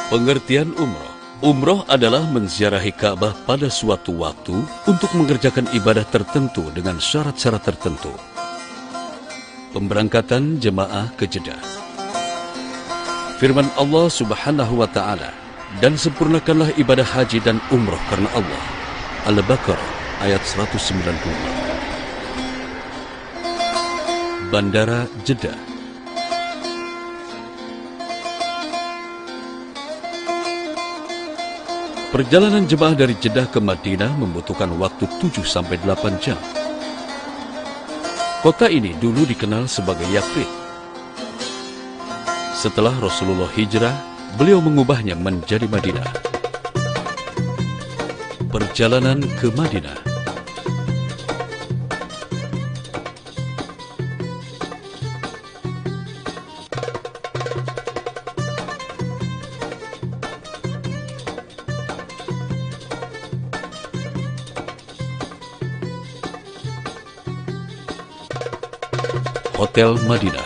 Pengertian umroh. Umroh adalah menziarahi Ka'bah pada suatu waktu untuk mengerjakan ibadah tertentu dengan syarat-syarat tertentu. Pemberangkatan jemaah ke Jeddah. Firman Allah Subhanahu wa Ta'ala, dan sempurnakanlah ibadah haji dan umroh karena Allah. Al-Baqarah ayat 190. Bandara Jeddah. Perjalanan jemaah dari Jeddah ke Madinah membutuhkan waktu 7-8 jam. Kota ini dulu dikenal sebagai Yathrib. Setelah Rasulullah hijrah, beliau mengubahnya menjadi Madinah. Perjalanan ke Madinah. Hotel Madinah.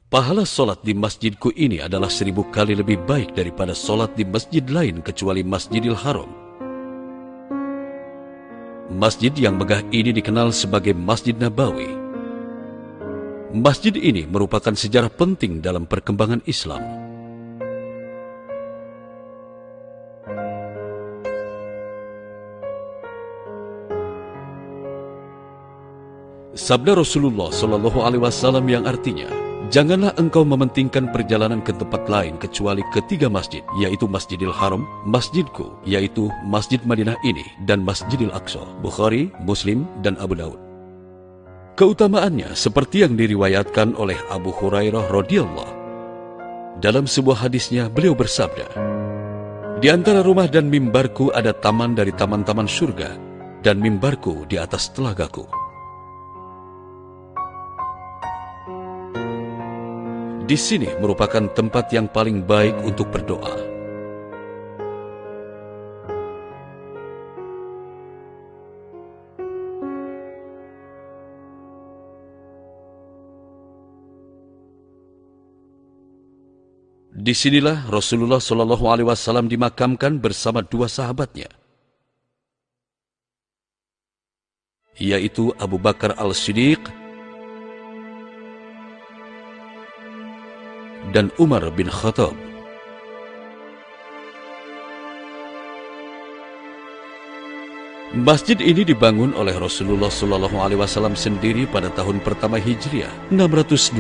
Pahala solat di masjidku ini adalah 1000 kali lebih baik daripada solat di masjid lain kecuali Masjidil Haram. Masjid yang megah ini dikenal sebagai Masjid Nabawi. Masjid ini merupakan sejarah penting dalam perkembangan Islam. Sabda Rasulullah SAW yang artinya, janganlah engkau mementingkan perjalanan ke tempat lain kecuali ketiga masjid, yaitu Masjidil Haram, masjidku, yaitu Masjid Madinah ini, dan Masjidil Aqsa. Bukhari, Muslim, dan Abu Daud. Keutamaannya seperti yang diriwayatkan oleh Abu Hurairah radhiyallahu. Dalam sebuah hadisnya, beliau bersabda, di antara rumah dan mimbarku ada taman dari taman-taman surga, dan mimbarku di atas telagaku. Di sini merupakan tempat yang paling baik untuk berdoa. Disinilah Rasulullah SAW dimakamkan bersama dua sahabatnya, yaitu Abu Bakar Al-Siddiq dan Umar bin Khattab. Masjid ini dibangun oleh Rasulullah SAW sendiri pada tahun pertama Hijriah 622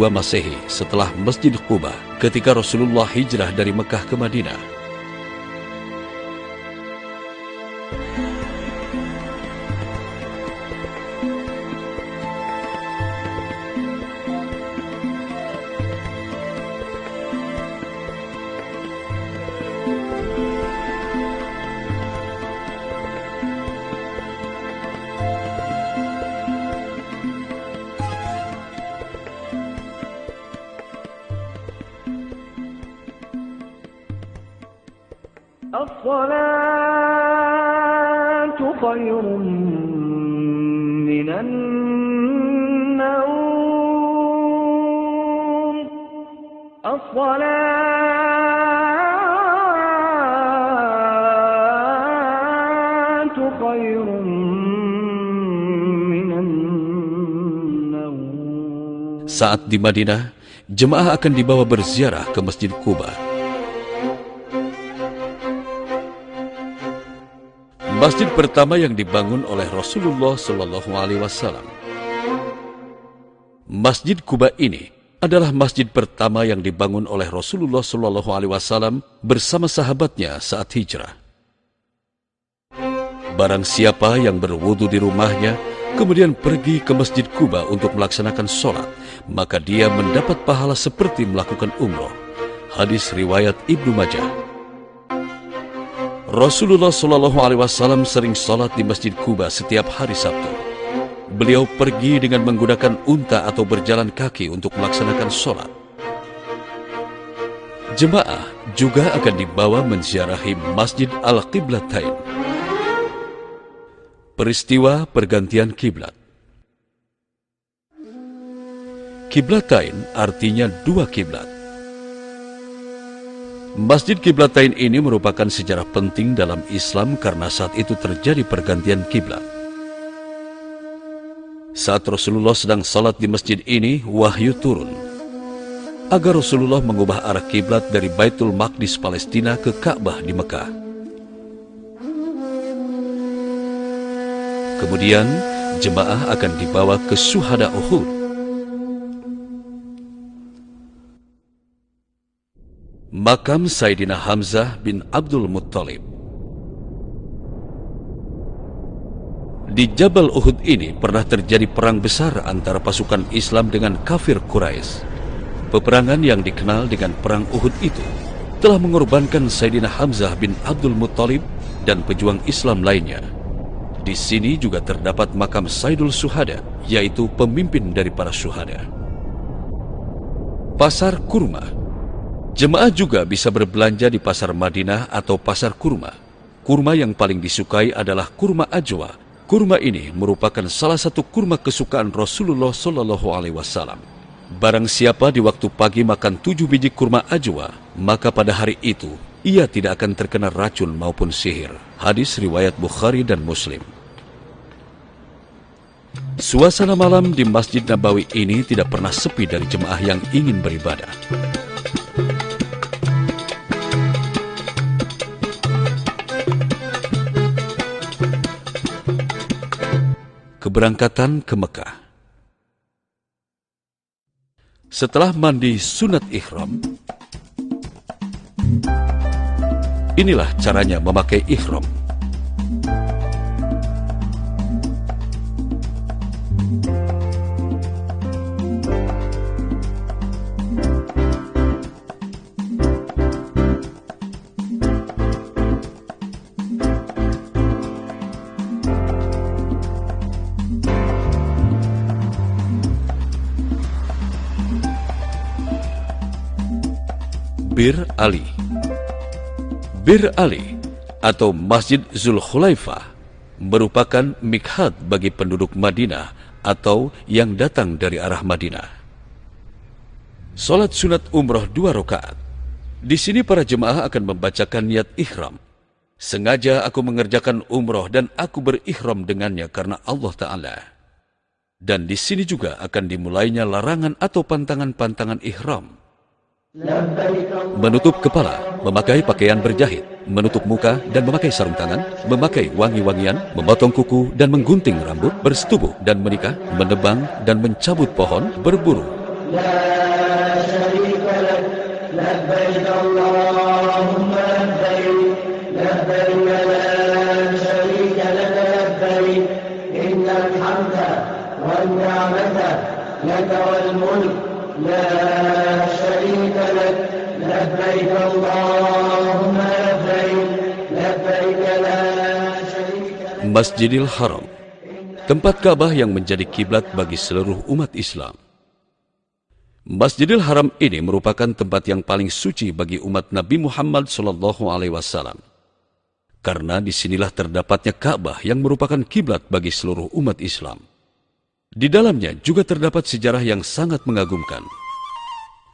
Masehi setelah Masjid Quba ketika Rasulullah hijrah dari Mekah ke Madinah. الصلاة خير من النوم الصلاة خير من النوم. Saat di Madinah, jemaah akan dibawa berziarah ke Masjid Quba. Masjid pertama yang dibangun oleh Rasulullah SAW. Masjid Quba ini adalah masjid pertama yang dibangun oleh Rasulullah SAW bersama sahabatnya saat hijrah. Barang siapa yang berwudu di rumahnya, kemudian pergi ke Masjid Quba untuk melaksanakan sholat, maka dia mendapat pahala seperti melakukan umroh. Hadis riwayat Ibnu Majah. Rasulullah SAW sering salat di Masjid Quba setiap hari Sabtu. Beliau pergi dengan menggunakan unta atau berjalan kaki untuk melaksanakan salat. Jemaah juga akan dibawa menziarahi Masjid Al-Qiblatain. Peristiwa pergantian kiblat. Qiblatain artinya dua kiblat. Masjid Qiblatain ini merupakan sejarah penting dalam Islam karena saat itu terjadi pergantian kiblat. Saat Rasulullah sedang salat di masjid ini, wahyu turun agar Rasulullah mengubah arah kiblat dari Baitul Maqdis Palestina ke Ka'bah di Mekah. Kemudian, jemaah akan dibawa ke Syuhada Uhud. Makam Sayyidina Hamzah bin Abdul Muttalib. Di Jabal Uhud ini pernah terjadi perang besar antara pasukan Islam dengan kafir Quraisy. Peperangan yang dikenal dengan Perang Uhud itu telah mengorbankan Sayyidina Hamzah bin Abdul Muttalib dan pejuang Islam lainnya. Di sini juga terdapat makam Sayyidul Syuhada, yaitu pemimpin dari para syuhada. Pasar Kurma. Jemaah juga bisa berbelanja di Pasar Madinah atau Pasar Kurma. Kurma yang paling disukai adalah kurma ajwa. Kurma ini merupakan salah satu kurma kesukaan Rasulullah SAW. Barang siapa di waktu pagi makan 7 biji kurma ajwa, maka pada hari itu ia tidak akan terkena racun maupun sihir. Hadis riwayat Bukhari dan Muslim. Suasana malam di Masjid Nabawi ini tidak pernah sepi dari jemaah yang ingin beribadah. Keberangkatan ke Mekah. Setelah mandi sunat ihram, inilah caranya memakai ihram. Bir Ali. Bir Ali atau Masjid Zulkhulaifah merupakan mikhat bagi penduduk Madinah atau yang datang dari arah Madinah. Salat sunat umroh 2 rakaat. Di sini para jemaah akan membacakan niat ihram. Sengaja aku mengerjakan umroh dan aku berihram dengannya karena Allah Ta'ala. Dan di sini juga akan dimulainya larangan atau pantangan-pantangan ihram. Menutup kepala, memakai pakaian berjahit, menutup muka dan memakai sarung tangan, memakai wangi-wangian, memotong kuku dan menggunting rambut, bersetubuh dan menikah, menebang dan mencabut pohon, berburu. Masjidil Haram, tempat Ka'bah yang menjadi kiblat bagi seluruh umat Islam. Masjidil Haram ini merupakan tempat yang paling suci bagi umat Nabi Muhammad SAW. Karena disinilah terdapatnya Ka'bah yang merupakan kiblat bagi seluruh umat Islam. Di dalamnya juga terdapat sejarah yang sangat mengagumkan,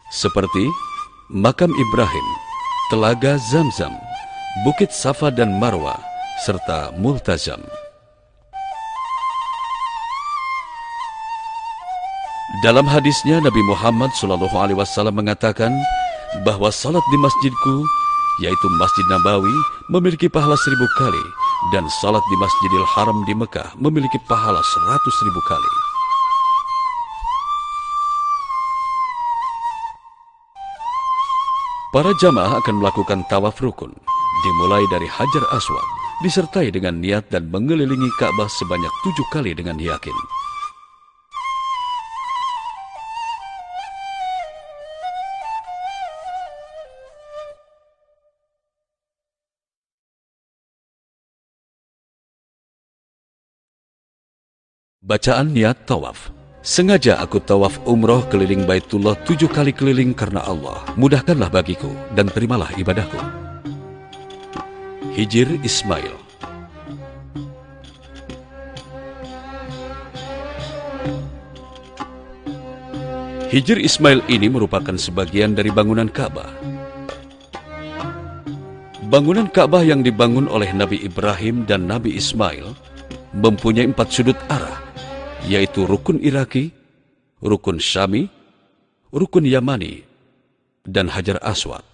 seperti Makam Ibrahim, Telaga Zamzam, Bukit Safa dan Marwa, serta Multazam. Dalam hadisnya, Nabi Muhammad SAW mengatakan bahwa salat di masjidku, yaitu Masjid Nabawi, memiliki pahala 1000 kali, dan salat di Masjidil Haram di Mekah memiliki pahala 100.000 kali. Para jamaah akan melakukan tawaf rukun, dimulai dari Hajar Aswad, disertai dengan niat dan mengelilingi Ka'bah sebanyak 7 kali dengan yakin. Bacaan niat tawaf. Sengaja aku tawaf umroh keliling Baitullah 7 kali keliling karena Allah. Mudahkanlah bagiku dan terimalah ibadahku. Hijir Ismail. Hijir Ismail ini merupakan sebagian dari bangunan Ka'bah. Bangunan Ka'bah yang dibangun oleh Nabi Ibrahim dan Nabi Ismail mempunyai 4 sudut arah, yaitu rukun Iraki, rukun Syami, rukun Yamani, dan Hajar Aswad.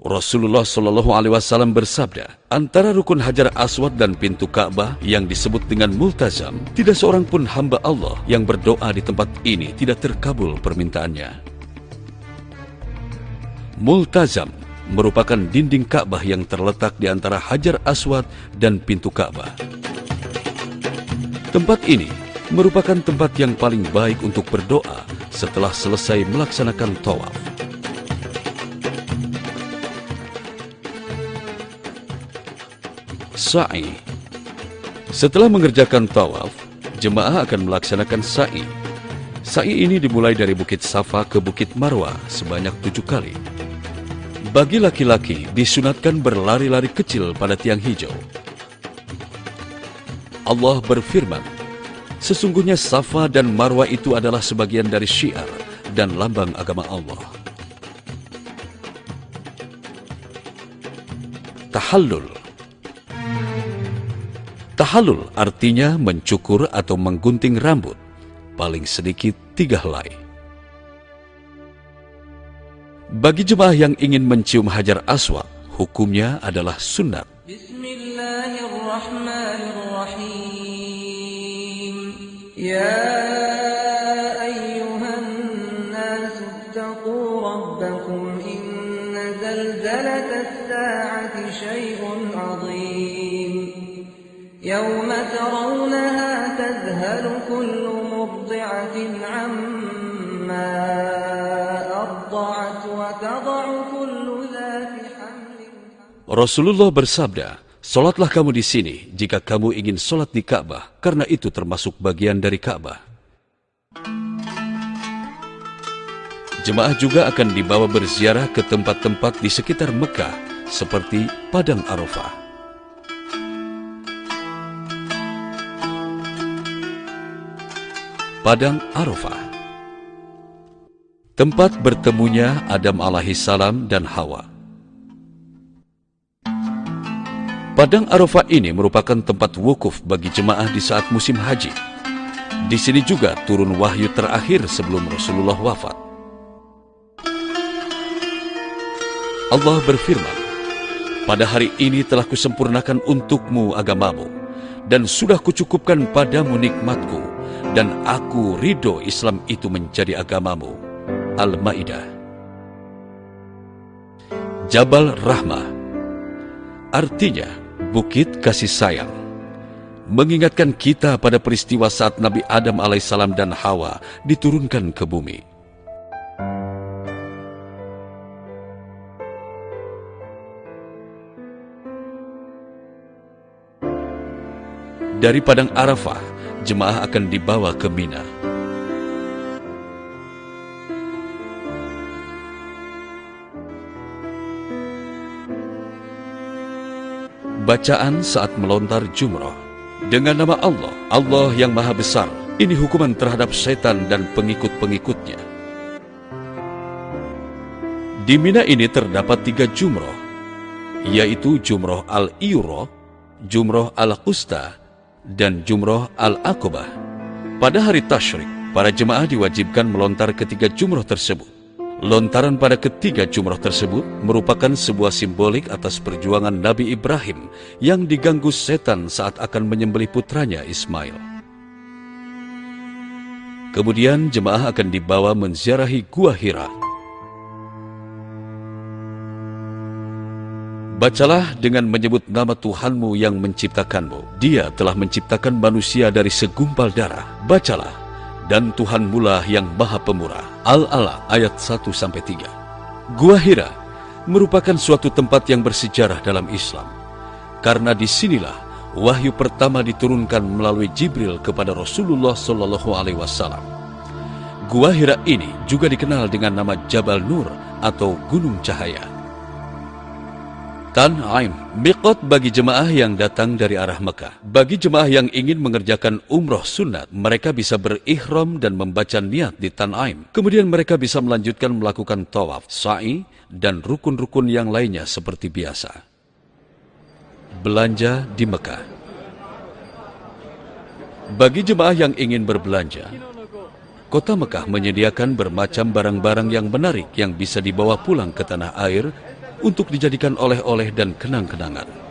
Rasulullah SAW bersabda, antara rukun Hajar Aswad dan pintu Ka'bah yang disebut dengan multazam, tidak seorang pun hamba Allah yang berdoa di tempat ini tidak terkabul permintaannya. Multazam merupakan dinding Ka'bah yang terletak di antara Hajar Aswad dan pintu Ka'bah. Tempat ini merupakan tempat yang paling baik untuk berdoa setelah selesai melaksanakan tawaf. Sa'i. Setelah mengerjakan tawaf, jemaah akan melaksanakan sa'i. Sa'i ini dimulai dari Bukit Safa ke Bukit Marwah sebanyak 7 kali. Bagi laki-laki disunatkan berlari-lari kecil pada tiang hijau. Allah berfirman, sesungguhnya Safa dan Marwah itu adalah sebagian dari syiar dan lambang agama Allah. Tahallul. Tahallul artinya mencukur atau menggunting rambut, paling sedikit 3 helai. Bagi jemaah yang ingin mencium Hajar Aswad, hukumnya adalah sunat. Bismillahirrahmanirrahim. Ya ayyuhan nas ittaqu rabbakum inna zalzalatas sa'ati syai'un 'azim. يوم ترونها تذهل كل مرضعة عما أرضعت وتضع كل ذات حمل. Rasulullah bersabda, "Salatlah kamu di sini jika kamu ingin salat di Ka'bah, karena itu termasuk bagian dari Ka'bah." Jemaah juga akan dibawa berziarah ke tempat-tempat di sekitar Mekah seperti Padang Arafah. Padang Arafah, tempat bertemunya Adam alaihissalam dan Hawa. Padang Arafah ini merupakan tempat wukuf bagi jemaah di saat musim haji. Di sini juga turun wahyu terakhir sebelum Rasulullah wafat. Allah berfirman, "Pada hari ini telah kusempurnakan untukmu agamamu, dan sudah kucukupkan padamu nikmatku, dan aku ridho Islam itu menjadi agamamu." Al-Ma'idah. Jabal Rahmah artinya bukit kasih sayang, mengingatkan kita pada peristiwa saat Nabi Adam alaihissalam dan Hawa diturunkan ke bumi. Dari Padang Arafah, jemaah akan dibawa ke Mina. Bacaan saat melontar jumrah. Dengan nama Allah, Allah yang Maha Besar, ini hukuman terhadap setan dan pengikut-pengikutnya. Di Mina ini terdapat 3 jumrah, yaitu jumrah al-Iura, jumrah al-Qusta, dan jumrah al-Aqabah. Pada hari tasyrik, para jemaah diwajibkan melontar ketiga jumrah tersebut. Lontaran pada ketiga jumrah tersebut merupakan sebuah simbolik atas perjuangan Nabi Ibrahim yang diganggu setan saat akan menyembelih putranya Ismail. Kemudian jemaah akan dibawa menziarahi Gua Hira. Bacalah dengan menyebut nama Tuhanmu yang menciptakanmu. Dia telah menciptakan manusia dari segumpal darah. Bacalah, dan Tuhanmulah yang Maha Pemurah. Al-Alaq ayat 1-3. Gua Hira merupakan suatu tempat yang bersejarah dalam Islam, karena disinilah wahyu pertama diturunkan melalui Jibril kepada Rasulullah Shallallahu Alaihi Wasallam. Gua Hira ini juga dikenal dengan nama Jabal Nur atau Gunung Cahaya. Tan'aim, miqat bagi jemaah yang datang dari arah Mekah. Bagi jemaah yang ingin mengerjakan umroh sunat, mereka bisa berihram dan membaca niat di Tan'aim. Kemudian mereka bisa melanjutkan melakukan tawaf, sa'i, dan rukun-rukun yang lainnya seperti biasa. Belanja di Mekah. Bagi jemaah yang ingin berbelanja, kota Mekah menyediakan bermacam barang-barang yang menarik yang bisa dibawa pulang ke tanah air untuk dijadikan oleh-oleh dan kenang-kenangan.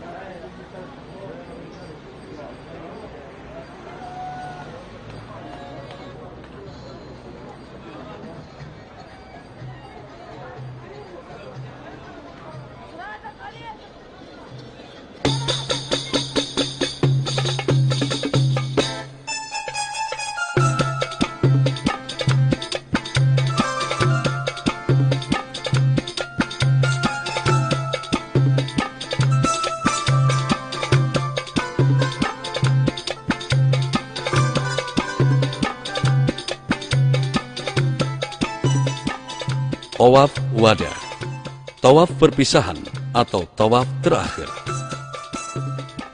Tawaf wada, tawaf perpisahan atau tawaf terakhir.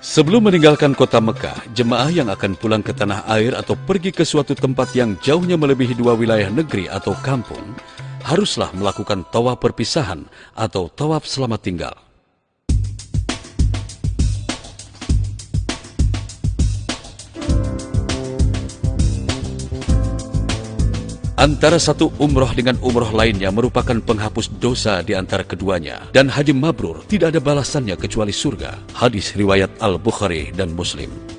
Sebelum meninggalkan kota Mekah, jemaah yang akan pulang ke tanah air atau pergi ke suatu tempat yang jauhnya melebihi 2 wilayah negeri atau kampung, haruslah melakukan tawaf perpisahan atau tawaf selamat tinggal. Antara satu umroh dengan umroh lainnya merupakan penghapus dosa di antara keduanya. Dan haji mabrur tidak ada balasannya kecuali surga. Hadis riwayat Al-Bukhari dan Muslim.